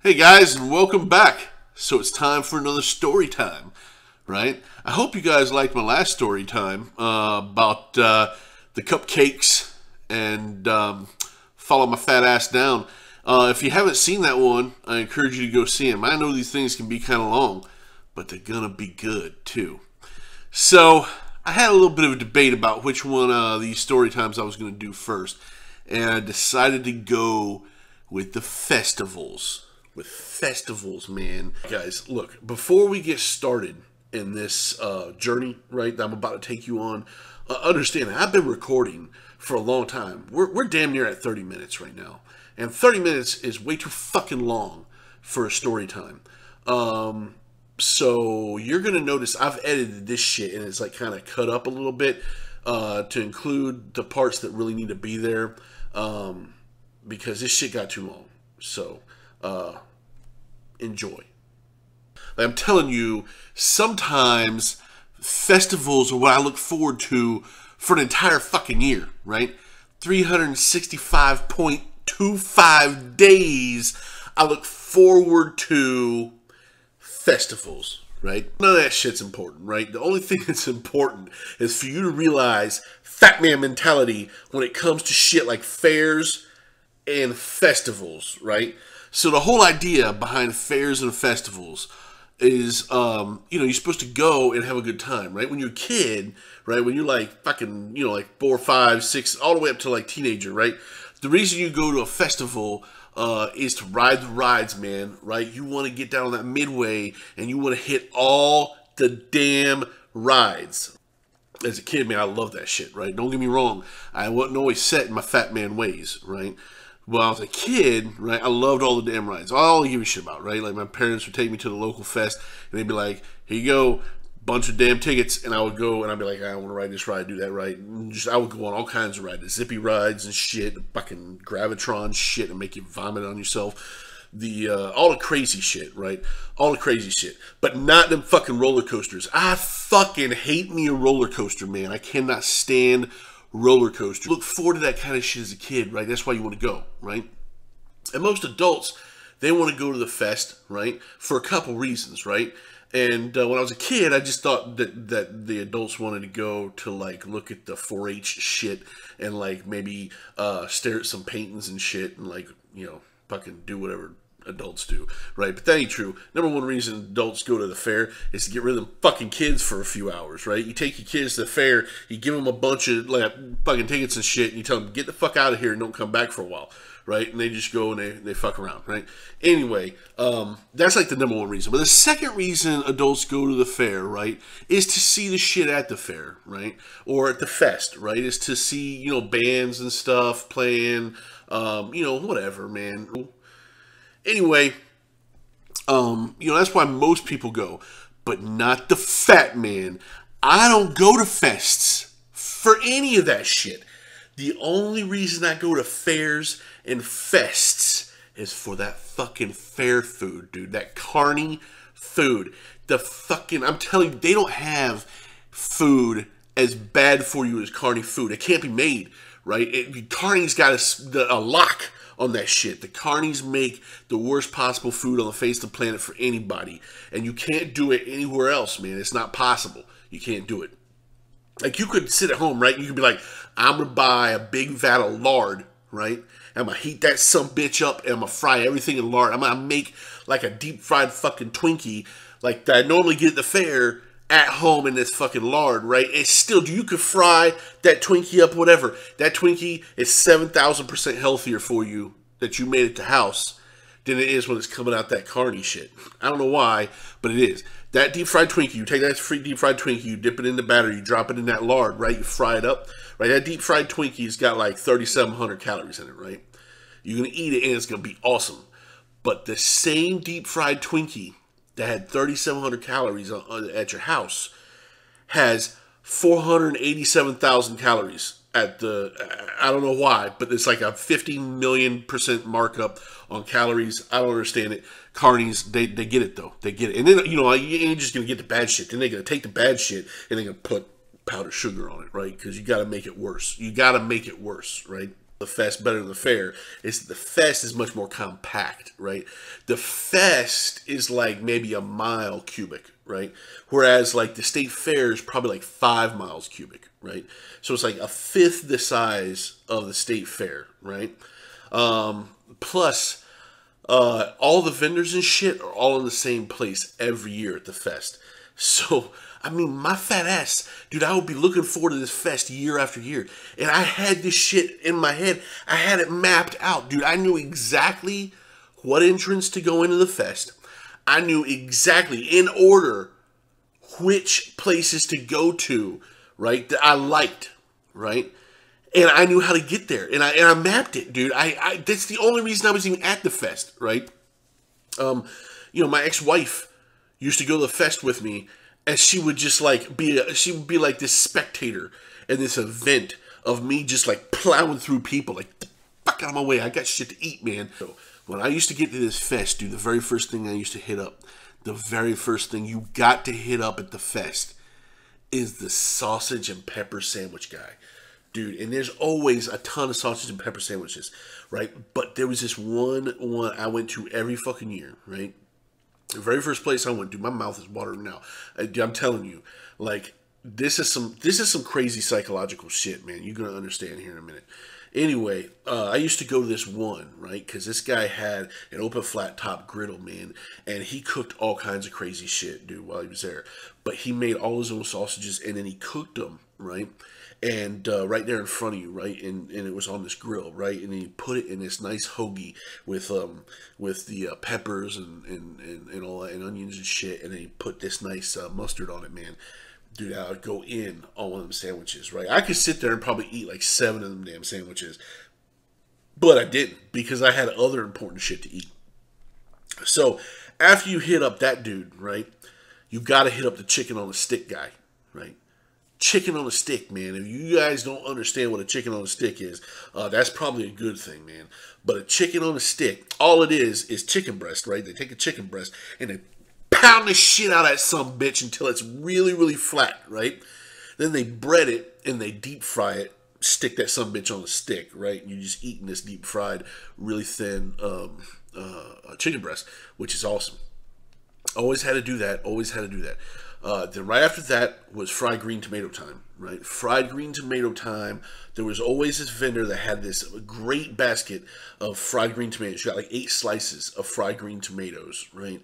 Hey guys, and welcome back. So it's time for another story time, right? I hope you guys liked my last story time about the cupcakes and follow my fat ass down. If you haven't seen that one, I encourage you to go see them. I know these things can be kind of long, but they're gonna be good too. So I had a little bit of a debate about which one of these story times I was going to do first, and I decided to go with the festivals. With festivals, man. Guys, look, before we get started in this journey, right, that I'm about to take you on, understand I've been recording for a long time. We're damn near at 30 minutes right now. And 30 minutes is way too fucking long for a story time. So you're going to notice I've edited this shit and it's like kind of cut up a little bit to include the parts that really need to be there because this shit got too long. So enjoy. I'm telling you, sometimes festivals are what I look forward to for an entire fucking year, right? 365.25 days I look forward to festivals, right? None of that shit's important, right? The only thing that's important is for you to realize fat man mentality when it comes to shit like fairs and festivals, right? So the whole idea behind fairs and festivals is, you're supposed to go and have a good time, right? When you're a kid, right? When you're like fucking, like 4, 5, 6, all the way up to like teenager, right? The reason you go to a festival is to ride the rides, man, right? You want to get down on that midway and you want to hit all the damn rides. As a kid, man, I love that shit, right? Don't get me wrong. I wasn't always set in my fat man ways, right? When I was a kid, right, I loved all the damn rides. All I give a shit about, right? Like my parents would take me to the local fest and they'd be like, here you go, bunch of damn tickets, and I would go and I'd be like, I want to ride this ride, do that ride. And I would go on all kinds of rides, the zippy rides and shit, the fucking gravitron shit and make you vomit on yourself. All the crazy shit, right? All the crazy shit. But not them fucking roller coasters. I fucking hate me a roller coaster, man. I cannot stand roller coaster. Look forward to that kind of shit as a kid, right? That's why you want to go, right? And most adults, they want to go to the fest, right? For a couple reasons, right? And when I was a kid, I just thought that the adults wanted to go to like look at the 4-H shit and like maybe stare at some paintings and shit and like, fucking do whatever adults do, right? But that ain't true. Number one reason adults go to the fair is to get rid of them fucking kids for a few hours, right? You take your kids to the fair, you give them a bunch of like fucking tickets and shit, and you tell them, get the fuck out of here and don't come back for a while, right? And they just go and they fuck around, right? Anyway, that's like the number one reason. But the second reason adults go to the fair, right, is to see the shit at the fair, right? Or at the fest, right? Is to see, bands and stuff playing, whatever, man. Anyway, that's why most people go, but not the fat man. I don't go to fests for any of that shit. The only reason I go to fairs and fests is for that fucking fair food, dude. That Carnie food. I'm telling you, they don't have food as bad for you as Carnie food. It can't be made, right? Carnie's got a lock on that shit. The Carnies make the worst possible food on the face of the planet for anybody. And you can't do it anywhere else, man. It's not possible. You can't do it. Like, you could sit at home, right? You could be like, I'm going to buy a big vat of lard, right? I'm going to heat that some bitch up and I'm going to fry everything in lard. I'm going to make like a deep fried fucking Twinkie like that I normally get at the fair at home in this fucking lard, right? It's still, you could fry that Twinkie up, whatever. That Twinkie is 7,000% healthier for you that you made at the house than it is when it's coming out that Carnie shit. I don't know why, but it is. That deep fried Twinkie, you take that free deep fried Twinkie, you dip it in the batter, you drop it in that lard, right? You fry it up, right? That deep fried Twinkie's got like 3,700 calories in it, right? You're going to eat it and it's going to be awesome. But the same deep fried Twinkie that had 3,700 calories at your house has 487,000 calories at I don't know why, but it's like a 50 million% markup on calories. I don't understand it. Carnies, they get it though. They get it. And then, you ain't just going to get the bad shit. Then they're going to take the bad shit and they're going to put powdered sugar on it, right? Because you got to make it worse. You got to make it worse, right? the fest better than the fair is the fest is much more compact, right? The fest is like maybe a mile cubic, right? Whereas like the state fair is probably like 5 miles cubic, right? So it's like a fifth the size of the state fair, right? Plus, all the vendors and shit are all in the same place every year at the fest. So, I mean, my fat ass, dude, I would be looking forward to this fest year after year. And I had this shit in my head. I had it mapped out, dude. I knew exactly what entrance to go into the fest. I knew exactly, in order, which places to go to, right, that I liked, right? And I knew how to get there. And I mapped it, dude. That's the only reason I was even at the fest, right? You know, my ex-wife used to go to the fest with me, and she would just like she would be like this spectator in this event of me just like plowing through people, like, the fuck out of my way, I got shit to eat, man. So when I used to get to this fest, dude, the very first thing I used to hit up, the very first thing you got to hit up at the fest is the sausage and pepper sandwich guy. Dude, and there's always a ton of sausage and pepper sandwiches, right? But there was this one I went to every fucking year, right? The very first place I went, dude, my mouth is watering now. I'm telling you, like, this is some crazy psychological shit, man. You're gonna understand here in a minute. Anyway, I used to go to this one, right? Because this guy had an open flat top griddle, man, and he cooked all kinds of crazy shit, dude, while he was there. But he made all his own sausages, and then he cooked them, right? And right there in front of you, right, and it was on this grill, right, and then you put it in this nice hoagie with the peppers and all that, and onions and shit, and then you put this nice mustard on it, man. Dude, I would go in on one of them sandwiches, right? I could sit there and probably eat like 7 of them damn sandwiches, but I didn't, because I had other important shit to eat. So after you hit up that dude, right, you got to hit up the chicken on a stick guy, right? Chicken on a stick, man. If you guys don't understand what a chicken on a stick is, that's probably a good thing, man. But a chicken on a stick, all it is chicken breast, right? They take a chicken breast and they pound the shit out of that some bitch until it's really, really flat, right? Then they bread it and they deep fry it, stick that some bitch on a stick, right? And you're just eating this deep fried, really thin chicken breast, which is awesome. Always had to do that. Always had to do that. Then right after that was fried green tomato time, right? Fried green tomato time. There was always this vendor that had this great basket of fried green tomatoes. You got like 8 slices of fried green tomatoes, right?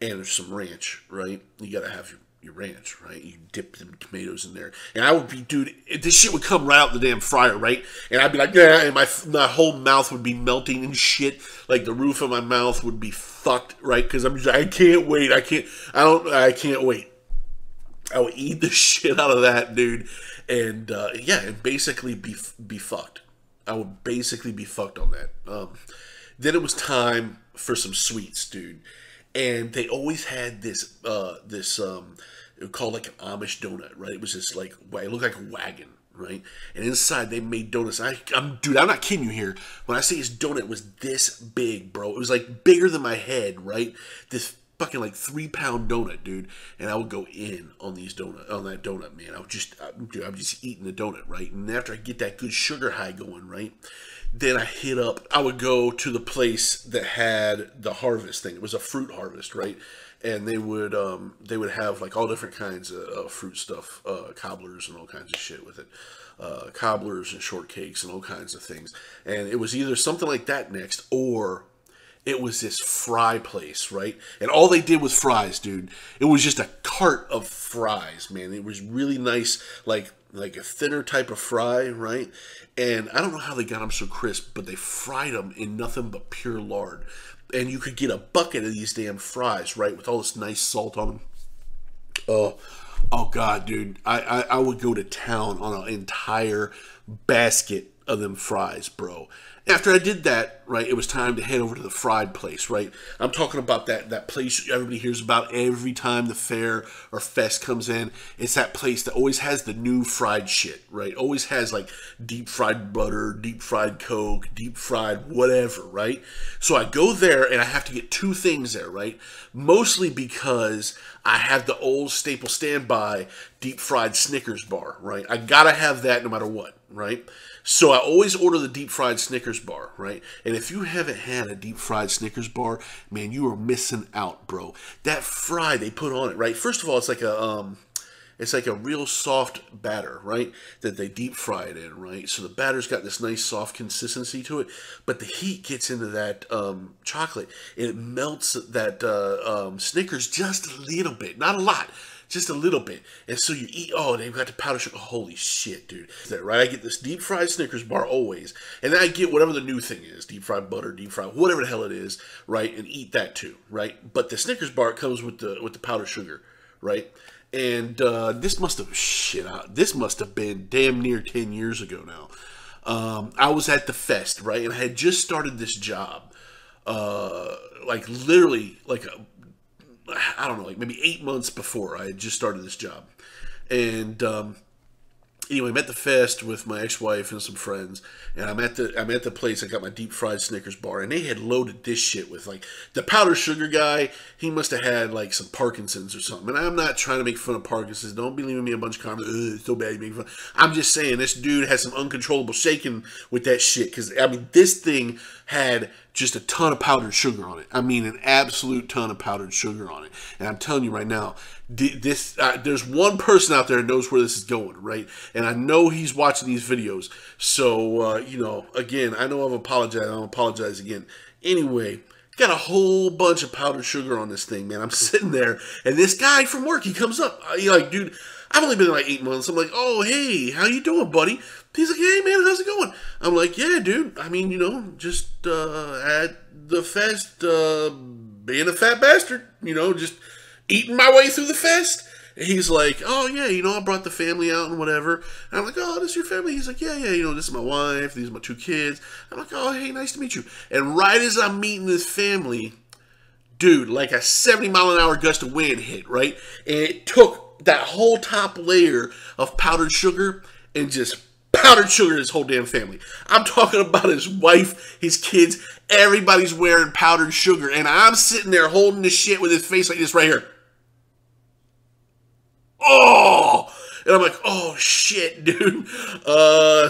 And there's some ranch, right? You got to have your ranch, right? You dip them tomatoes in there. And I would be, dude, this shit would come right out the damn fryer, right? And I'd be like, yeah, and my whole mouth would be melting and shit. Like the roof of my mouth would be fucked, right? Because I'm just, I can't wait. I can't wait. I would eat the shit out of that, dude, and yeah, and basically be fucked. I would basically be fucked on that. Then it was time for some sweets, dude, and they always had this it was called like an Amish donut, right? It was just like, it looked like a wagon, right? And inside they made donuts. Dude, I'm not kidding you here. When I say this donut was this big, bro, it was like bigger than my head, right? This fucking like 3-pound donut, dude, and I would go in on that donut, man. I'm just eating the donut, right? And after I get that good sugar high going, right, then I would go to the place that had the harvest thing. It was a fruit harvest, right? And they would have like all different kinds of fruit stuff, cobblers and all kinds of shit with it. Cobblers and shortcakes and all kinds of things. And it was either something like that next, or it was this fry place, right? And all they did was fries, dude. It was just a cart of fries, man. It was really nice, like a thinner type of fry, right? And I don't know how they got them so crisp, but they fried them in nothing but pure lard. And you could get a bucket of these damn fries, right, with all this nice salt on them. Oh God, dude. I would go to town on an entire basket of them fries, bro. After I did that, right, it was time to head over to the fried place, right? I'm talking about that place everybody hears about every time the fair or fest comes in. It's that place that always has the new fried shit, right? Always has like deep fried butter, deep fried Coke, deep fried whatever, right? So I go there and I have to get 2 things there, right? Mostly because I have the old staple standby deep fried Snickers bar, right? I gotta have that no matter what, right? So I always order the deep fried Snickers bar, right? And if you haven't had a deep fried Snickers bar, man, you are missing out, bro. That fry they put on it, right? First of all, it's like a real soft batter, right? That they deep fry it in, right? So the batter's got this nice soft consistency to it, but the heat gets into that chocolate and it melts that Snickers just a little bit, not a lot. Just a little bit. And so you eat, oh, they've got the powder sugar. Holy shit, dude. That, right? I get this deep fried Snickers bar always. And then I get whatever the new thing is. Deep fried butter, deep fried, whatever the hell it is, right? And eat that too, right? But the Snickers bar comes with the powder sugar, right? And this must have been damn near 10 years ago now. I was at the fest, right? And I had just started this job. Like literally, like I don't know, like maybe 8 months before I had just started this job. And anyway, I'm at the fest with my ex-wife and some friends, and I'm at the place. I got my deep fried Snickers bar, and they had loaded this shit with like the powdered sugar guy. He must have had like some Parkinson's or something. And I'm not trying to make fun of Parkinson's. Don't be leaving me a bunch of comments. It's so bad you make fun. I'm just saying this dude has some uncontrollable shaking with that shit. Because I mean, this thing had just a ton of powdered sugar on it. I mean, an absolute ton of powdered sugar on it. And I'm telling you right now, there's one person out there who knows where this is going, right? And I know he's watching these videos. So, you know, again, I know I've apologized. I'll apologize again. Anyway, got a whole bunch of powdered sugar on this thing, man. I'm sitting there, and this guy from work, he comes up. He's like, dude, I've only been there like 8 months. I'm like, oh, hey, how you doing, buddy? He's like, hey, man, how's it going? I'm like, yeah, dude. I mean, you know, just at the fest, being a fat bastard, you know, just eating my way through the fest. And he's like, oh, yeah, you know, I brought the family out and whatever. And I'm like, oh, this is your family? He's like, yeah, you know, this is my wife. These are my 2 kids. I'm like, oh, hey, nice to meet you. And right as I'm meeting this family, dude, like a 70-mile-an-hour gust of wind hit, right? And it took that whole top layer of powdered sugar and just powdered sugar his whole damn family. I'm talking about his wife, his kids, everybody's wearing powdered sugar. And I'm sitting there holding this shit with his face like this right here. Oh! And I'm like, oh, shit, dude.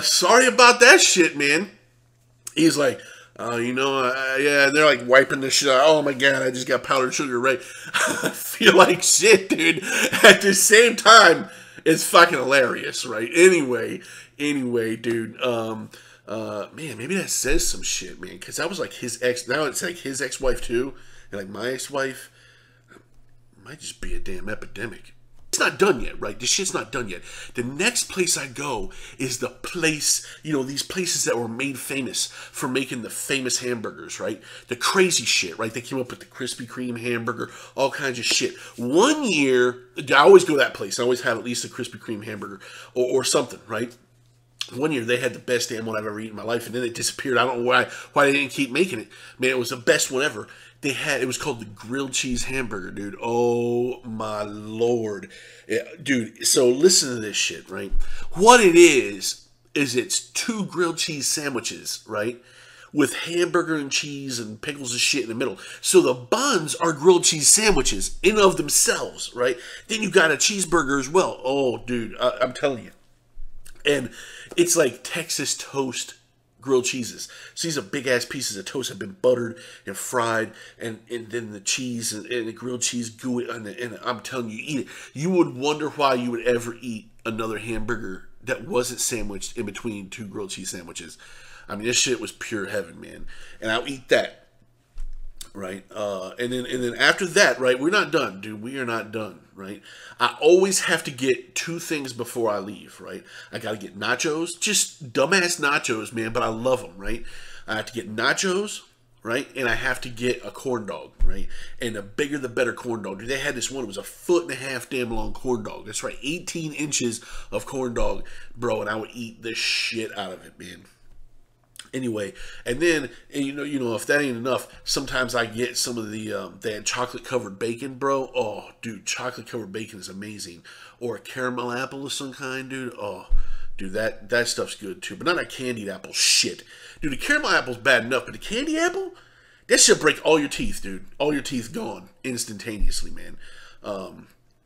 Sorry about that shit, man. He's like, you know, yeah, and they're like wiping the shit out. Oh, my God, I just got powdered sugar, right? I feel like shit, dude. At the same time, it's fucking hilarious, right? Anyway, dude, man, maybe that says some shit, man, because that was like his ex, now it's like his ex-wife, too, and like my ex-wife, might just be a damn epidemic. It's not done yet, right? This shit's not done yet. The next place I go is the place, you know, these places that were made famous for making the famous hamburgers, right? The crazy shit, right? They came up with the Krispy Kreme hamburger, all kinds of shit. One year, I always go to that place. I always have at least a Krispy Kreme hamburger or something, right? One year, they had the best damn one I've ever eaten in my life, and then it disappeared. I don't know why they didn't keep making it. Man, it was the best one ever. It was called the grilled cheese hamburger, dude. Oh, my Lord. Yeah, dude, so listen to this shit, right? What it is it's 2 grilled cheese sandwiches, right? With hamburger and cheese and pickles and shit in the middle. So the buns are grilled cheese sandwiches in of themselves, right? Then you got a cheeseburger as well. Oh, dude, I'm telling you. And it's like Texas toast grilled cheeses. So these are big-ass pieces of toast have been buttered and fried, and then the cheese and the grilled cheese gooey, and I'm telling you, eat it. You would wonder why you would ever eat another hamburger that wasn't sandwiched in between 2 grilled cheese sandwiches. I mean, this shit was pure heaven, man. And I'll eat that, right? And then after that, right, we're not done, dude. We are not done, right? I always have to get 2 things before I leave, right? I got to get nachos, just dumbass nachos, man, but I love them, right? I have to get nachos, right? And I have to get a corn dog, right? And the bigger the better corn dog. Dude, they had this one, it was a 1.5 foot damn long corn dog. That's right, 18 inches of corn dog, bro, and I would eat the shit out of it, man. Anyway, and then, and you know, if that ain't enough, sometimes I get some of they had chocolate covered bacon, bro. Oh, dude, chocolate covered bacon is amazing. Or a caramel apple of some kind, dude. Oh, dude, that stuff's good too. But not a candied apple, shit. Dude, the caramel apple's bad enough, but the candy apple, that should break all your teeth, dude. All your teeth gone instantaneously, man.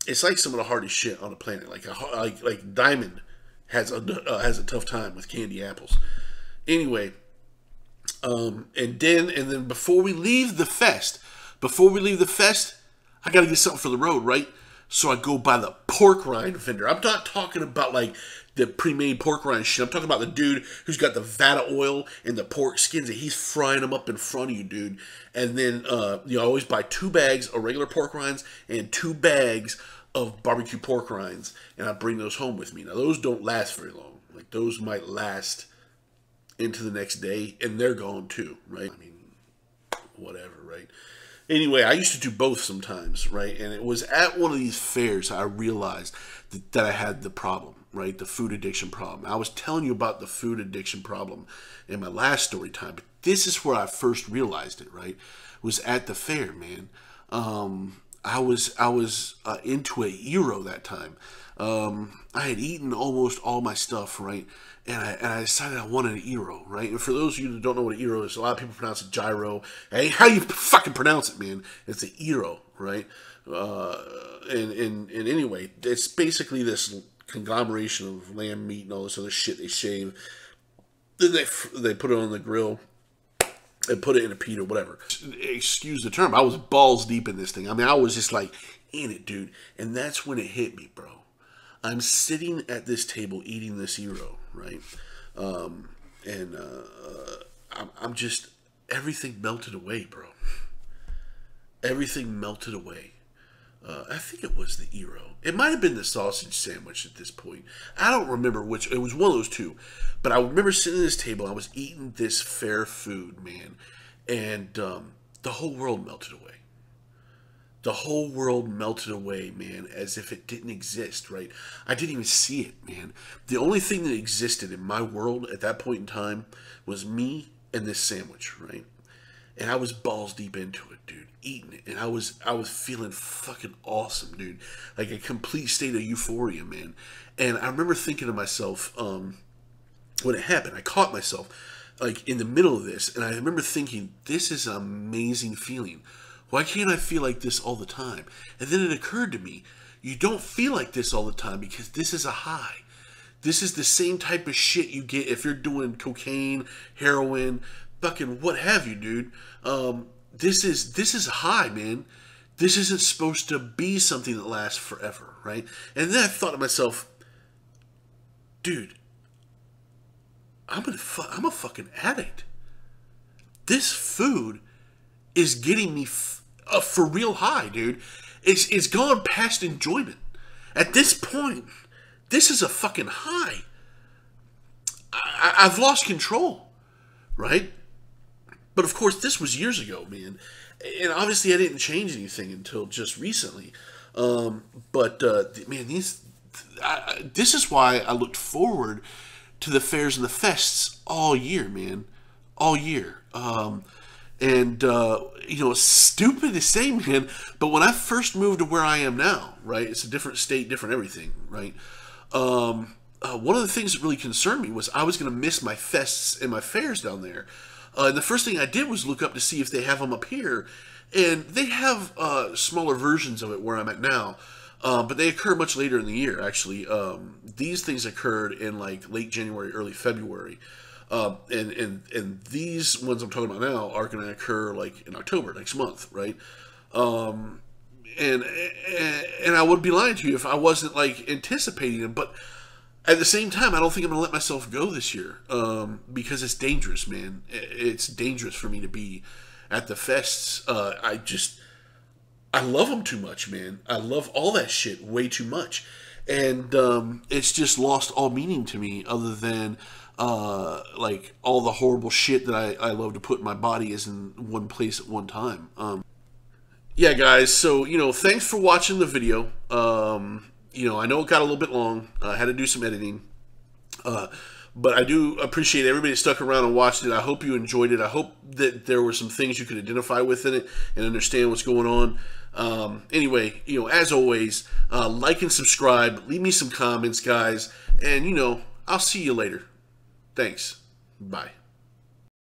It's like some of the hardest shit on the planet, like diamond has a tough time with candy apples. Anyway, and then before we leave the fest, I gotta get something for the road, right? So I go by the pork rind vendor. I'm not talking about like the pre-made pork rind shit. I'm talking about the dude who's got the vat of oil and the pork skins, and he's frying them up in front of you, dude. And then you always buy 2 bags of regular pork rinds and 2 bags of barbecue pork rinds, and I bring those home with me. Now those don't last very long. Like those might last into the next day, and they're gone too, right? I mean, whatever, right? Anyway, I used to do both sometimes, right? And it was at one of these fairs I realized that I had the problem, right? The food addiction problem. I was telling you about the food addiction problem in my last story time, but this is where I first realized it, right? It was at the fair, man. I was into a gyro that time. I had eaten almost all my stuff, right? And I decided I wanted a gyro, right? And for those of you that don't know what a gyro is, a lot of people pronounce it gyro. Hey, how do you fucking pronounce it, man? It's a gyro, right? And anyway, it's basically this conglomeration of lamb meat and all this other shit they shave. Then they put it on the grill and put it in a pita, whatever. Excuse the term. I was balls deep in this thing. I mean, I was just like in it, dude. And that's when it hit me, bro. I'm sitting at this table eating this gyro, right? I'm just, everything melted away, bro. Everything melted away. I think it was the gyro. It might have been the sausage sandwich at this point. I don't remember which. It was one of those two. But I remember sitting at this table. I was eating this fair food, man. And the whole world melted away. The whole world melted away, man, as if it didn't exist, right? I didn't even see it, man. The only thing that existed in my world at that point in time was me and this sandwich, right? And I was balls deep into it, dude, eating it. And I was feeling fucking awesome, dude. Like a complete state of euphoria, man. And I remember thinking to myself, when it happened, I caught myself, like, in the middle of this. And I remember thinking, this is an amazing feeling. Why can't I feel like this all the time? And then it occurred to me, you don't feel like this all the time because this is a high. This is the same type of shit you get if you're doing cocaine, heroin, fucking what have you, dude. This is a high, man. This isn't supposed to be something that lasts forever, right? And then I thought to myself, dude, I'm a fucking addict. This food is getting me a for real high, dude. It's gone past enjoyment. At this point, this is a fucking high. I've lost control, right? But of course, this was years ago, man. And obviously, I didn't change anything until just recently. Man, this is why I looked forward to the fairs and the fests all year, man. All year. Stupid to say, man, but when I first moved to where I am now, right, it's a different state, different everything, right, one of the things that really concerned me was I was going to miss my fests and my fairs down there, and the first thing I did was look up to see if they have them up here, and they have smaller versions of it where I'm at now, but they occur much later in the year, actually. These things occurred in, like, late January, early February. And these ones I'm talking about now are going to occur like in October next month, right? And I would be lying to you if I wasn't like anticipating them. But at the same time, I don't think I'm going to let myself go this year because it's dangerous, man. It's dangerous for me to be at the fests. I love them too much, man. I love all that shit way too much, and it's just lost all meaning to me other than like all the horrible shit that I love to put in my body is in one place at one time. Yeah, guys, so, thanks for watching the video. I know it got a little bit long. I had to do some editing. But I do appreciate everybody that stuck around and watched it. I hope you enjoyed it. I hope that there were some things you could identify with in it and understand what's going on. Anyway, as always, like and subscribe. Leave me some comments, guys. And, I'll see you later. Thanks. Bye.